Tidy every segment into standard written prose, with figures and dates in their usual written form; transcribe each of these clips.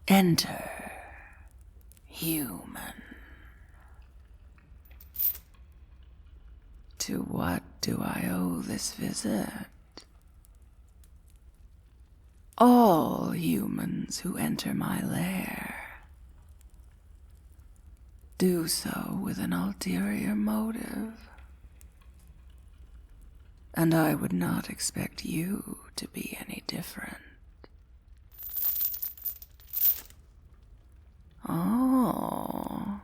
Enter, human. To what do I owe this visit? All humans who enter my lair do so with an ulterior motive, and I would not expect you to be any different. Oh,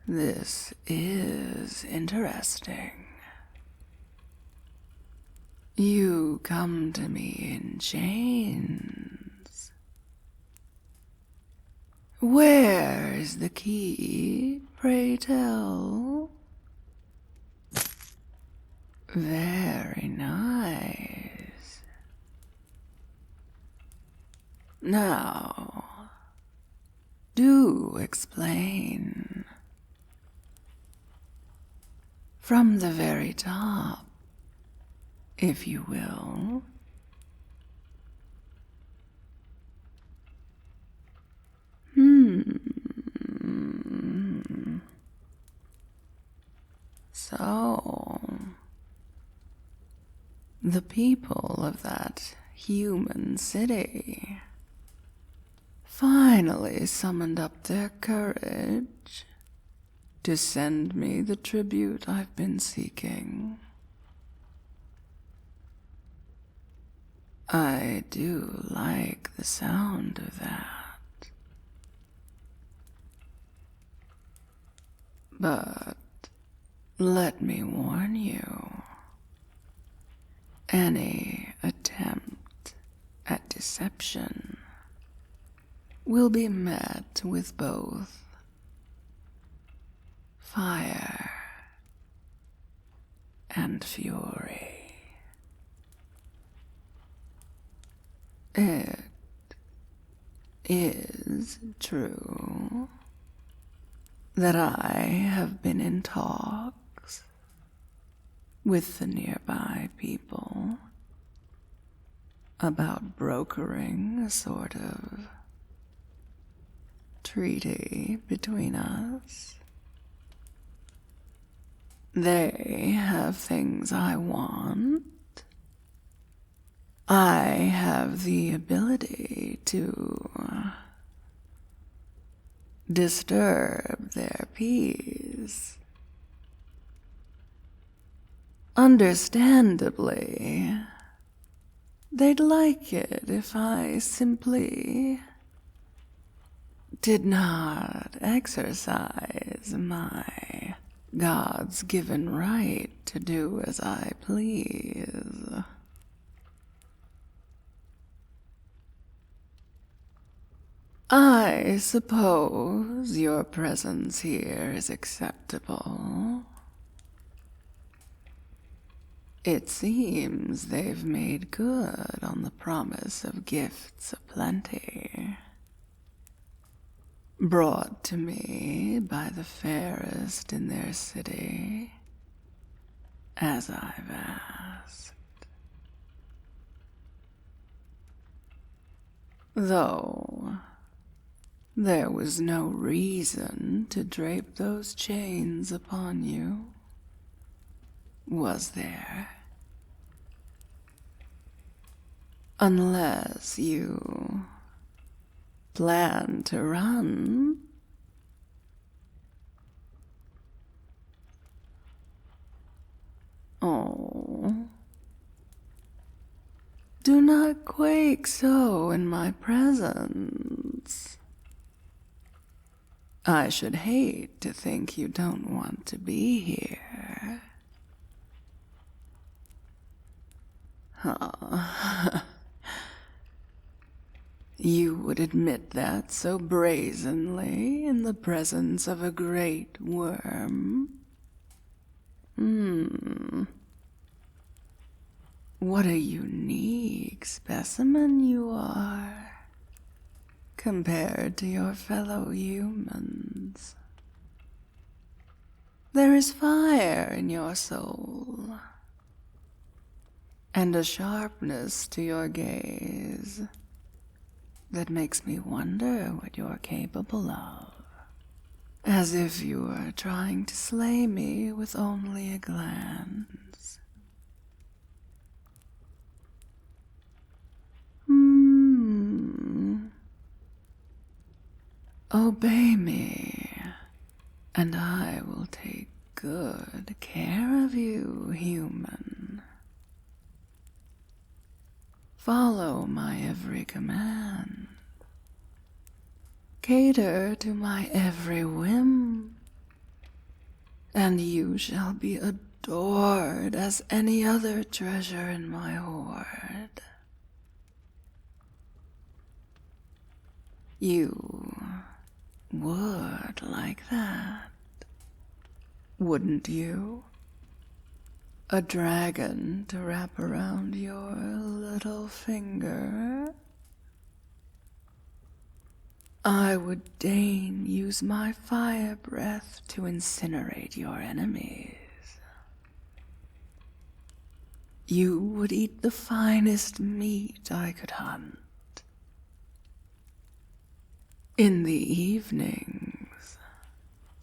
this is interesting. You come to me in chains. Where is the key, pray tell? Very nice. Now, do explain. From the very top, if you will. So, the people of that human city finally summoned up their courage to send me the tribute I've been seeking. I do like the sound of that. But let me warn you, any attempt at deception will be met with both fire and fury. It is true that I have been in talks with the nearby people about brokering a sort of treaty between us. They have things I want. I have the ability to disturb their peace. Understandably, they'd like it if I simply did not exercise my God's given right to do as I please. I suppose your presence here is acceptable. It seems they've made good on the promise of gifts aplenty, brought to me by the fairest in their city, as I've asked. Though there was no reason to drape those chains upon you, was there? Unless you plan to run. Oh, do not quake so in my presence. I should hate to think you don't want to be here. Huh. You would admit that so brazenly in the presence of a great worm? What a unique specimen you are, compared to your fellow humans. There is fire in your soul, and a sharpness to your gaze that makes me wonder what you're capable of, as if you were trying to slay me with only a glance. Obey me, and I will take good care of you, human. Follow my every command. Cater to my every whim, and you shall be adored as any other treasure in my hoard. You would like that, wouldn't you? A dragon to wrap around your little finger? I would deign use my fire breath to incinerate your enemies. You would eat the finest meat I could hunt. In the evenings,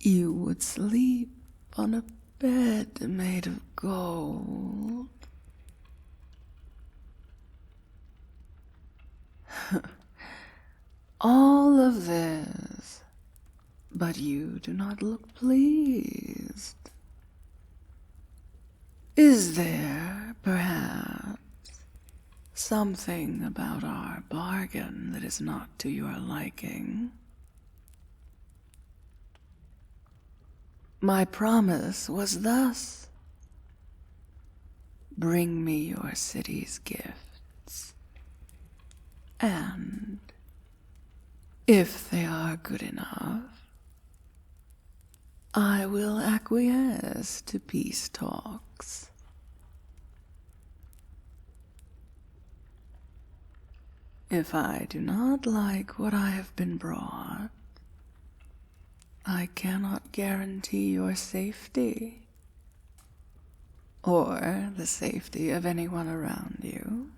you would sleep on a bed made of gold. All of this, but you do not look pleased. Is there, perhaps, something about our bargain that is not to your liking? My promise was thus: bring me your city's gifts, and if they are good enough, I will acquiesce to peace talks. If I do not like what I have been brought, I cannot guarantee your safety, or the safety of anyone around you.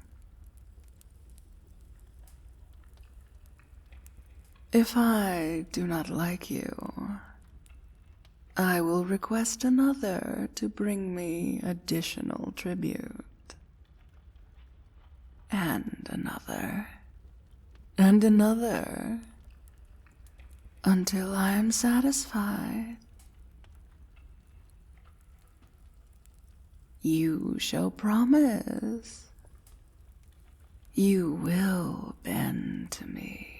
If I do not like you, I will request another to bring me additional tribute. And another. And another. Until I am satisfied. You shall promise. You will bend to me.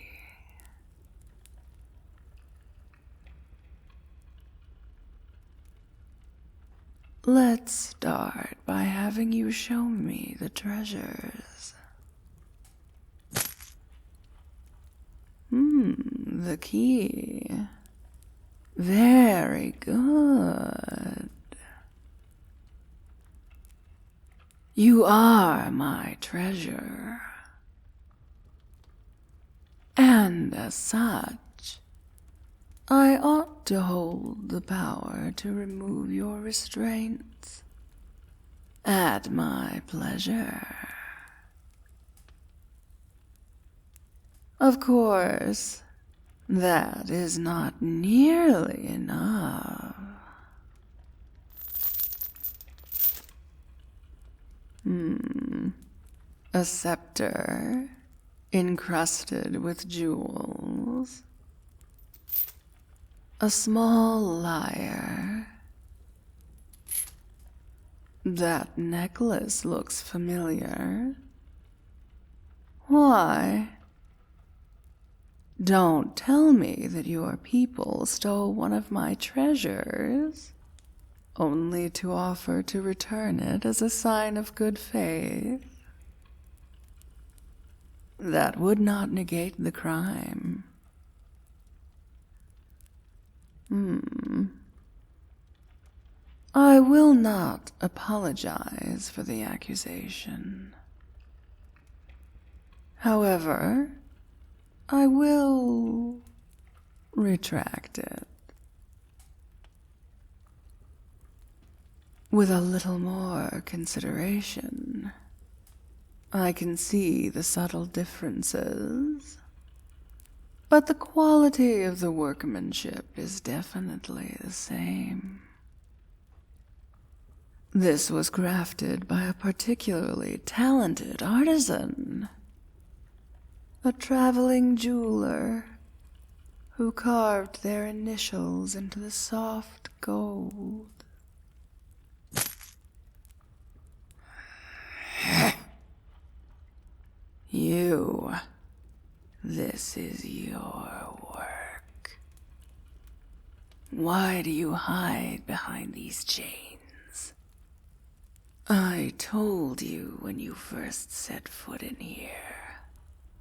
Let's start by having you show me the treasures. The key. Very good. You are my treasure. And as such, I ought to hold the power to remove your restraints at my pleasure. Of course, that is not nearly enough. A scepter encrusted with jewels. A small lyre. That necklace looks familiar. Why? Don't tell me that your people stole one of my treasures, only to offer to return it as a sign of good faith. That would not negate the crime. I will not apologize for the accusation. However, I will retract it. With a little more consideration, I can see the subtle differences, but the quality of the workmanship is definitely the same. This was crafted by a particularly talented artisan, a traveling jeweler who carved their initials into the soft gold. You, this is your work. Why do you hide behind these chains? I told you when you first set foot in here.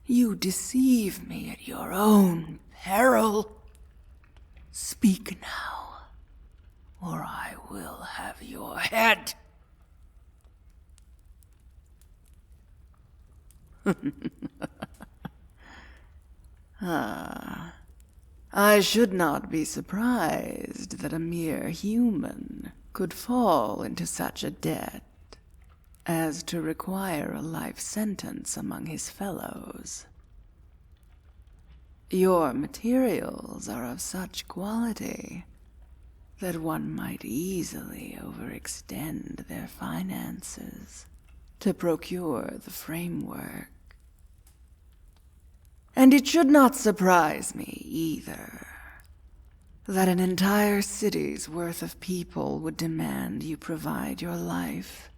You deceive me at your own peril. Speak now, or I will have your head. I should not be surprised that a mere human could fall into such a debt as to require a life sentence among his fellows. Your materials are of such quality that one might easily overextend their finances to procure the framework. And it should not surprise me, either, that an entire city's worth of people would demand you provide your life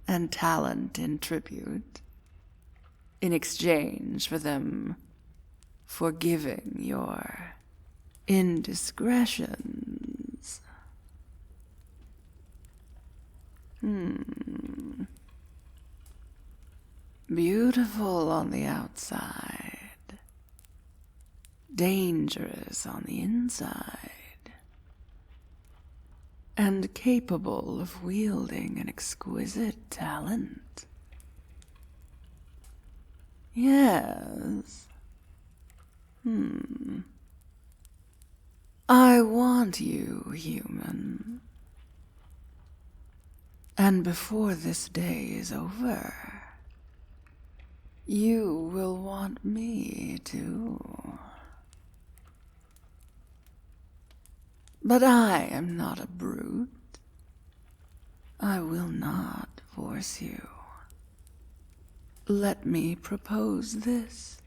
and talent in tribute, in exchange for them forgiving your indiscretions. Beautiful on the outside, dangerous on the inside, and capable of wielding an exquisite talent. Yes. I want you, human. And before this day is over, you will want me too. But I am not a brute. I will not force you. Let me propose this.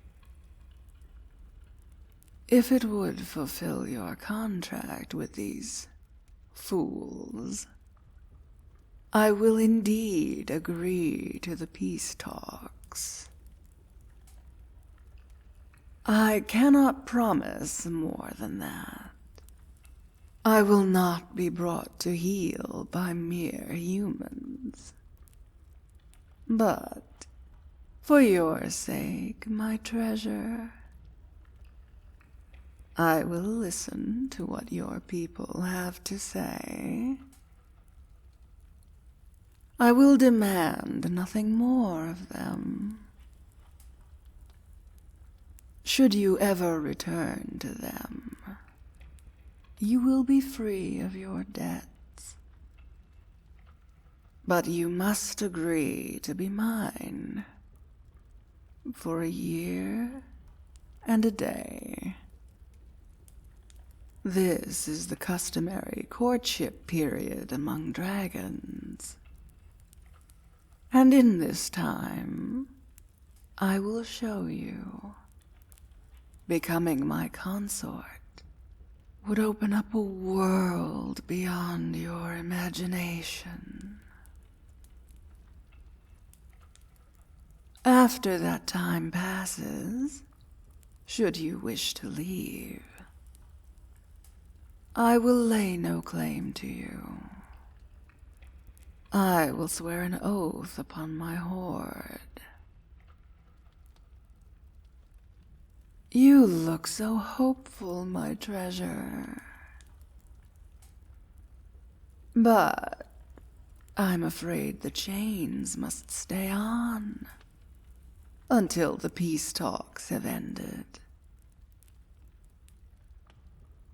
If it would fulfill your contract with these fools, I will indeed agree to the peace talks. I cannot promise more than that. I will not be brought to heel by mere humans. But, for your sake, my treasure, I will listen to what your people have to say. I will demand nothing more of them. Should you ever return to them, you will be free of your debts. But you must agree to be mine for a year and a day. This is the customary courtship period among dragons. And in this time, I will show you. Becoming my consort would open up a world beyond your imagination. After that time passes, should you wish to leave, I will lay no claim to you. I will swear an oath upon my hoard. You look so hopeful, my treasure. But I'm afraid the chains must stay on until the peace talks have ended.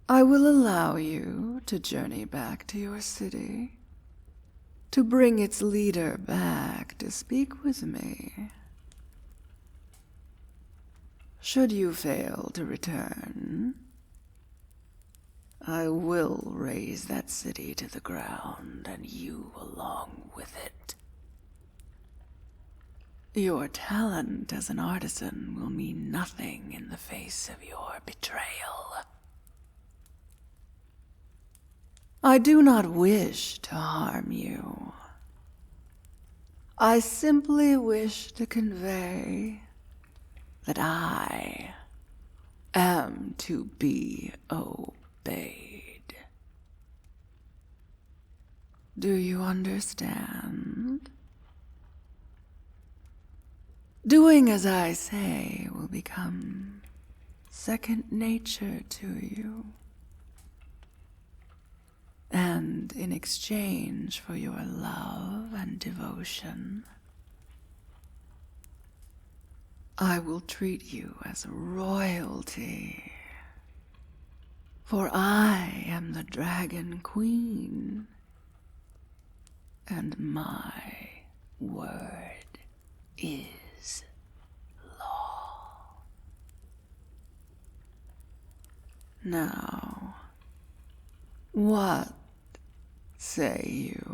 I will allow you to journey back to your city, to bring its leader back to speak with me. Should you fail to return, I will raze that city to the ground, and you along with it. Your talent as an artisan will mean nothing in the face of your betrayal. I do not wish to harm you. I simply wish to convey that I am to be obeyed. Do you understand? Doing as I say will become second nature to you. And in exchange for your love and devotion, I will treat you as royalty. For I am the Dragon Queen, and my word is law. Now, what say you?